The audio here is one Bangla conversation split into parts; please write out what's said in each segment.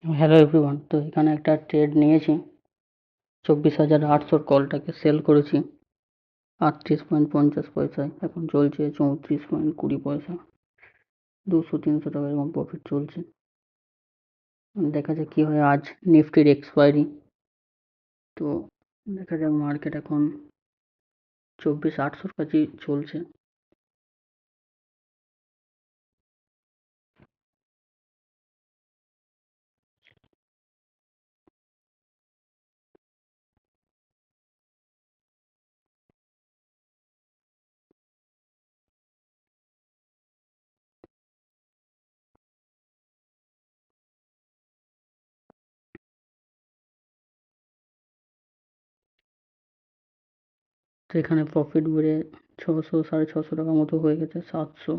হ্যালো এভরিওয়ান, তো এখানে একটা ট্রেড নিয়েছি। 24,800 কলটাকে সেল করেছি 38.50 পয়সায়। এখন চলছে 34.20 পয়সা। 200-300 টাকা এরকম প্রফিট চলছে। দেখা যাক কি হয়। আজ নিফটির এক্সপায়ারি, তো দেখা যাক। মার্কেট এখন 24,800 কাছেই চলছে। তো এখানে প্রফিট বেড়ে 600-650 টাকা মতো হয়ে গেছে। 700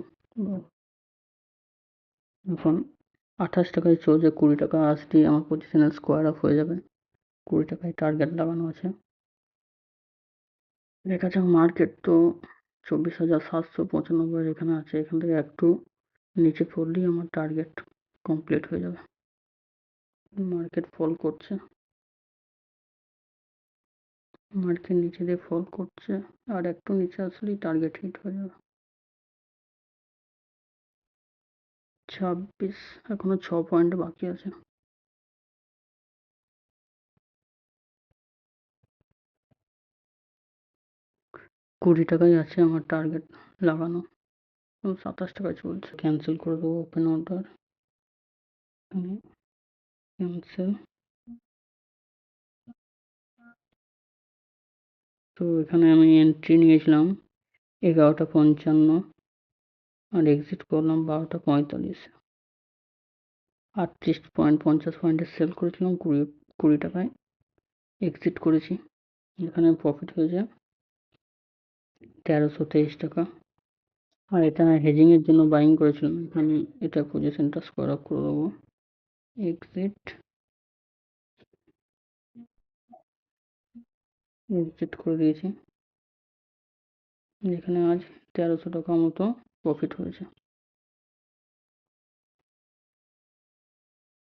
এখন 28 টাকায় চলছে। 20 টাকা আসলেই আমার পজিশনাল স্কোয়ার আপ হয়ে যাবে। 20 টাকায় টার্গেট লাগানো আছে। দেখা যাক। মার্কেট তো 24,795 এখানে আছে। এখান থেকে একটু নিচে পড়লেই আমার টার্গেট কমপ্লিট হয়ে যাবে। মার্কেট ফল করছে, মার্কেট নিচে দিয়ে ফল করছে, আর একটু নিচে আসলেই টার্গেট হিট হয়ে যাবে। 26, এখনো 6 পয়েন্ট বাকি আছে। কুড়ি টাকায় আছে আমার টার্গেট লাগানো। 27 টাকায় চলছে। ক্যান্সেল করে দেবো ওপেন অর্ডার। ক্যান্সেল। তো এখানে আমি এন্ট্রি নিয়েছিলাম 11টা 55, আর এক্সিট করলাম 12টা 45। 38.50 পয়েন্টে সেল করেছিলাম। 20 টাকায় এক্সিট করেছি। এখানে প্রফিট হয়েছে 1323 টাকা। আর এটা হেজিং এর জন্য বাইং করেছিলাম। এখানে এটা পজিশনটা স্কোয়ার আপ করে দেবো। এক্সিট, এক্সিট করে দিয়েছি। এখানে আজ 1300 টাকা মতো প্রফিট হয়েছে।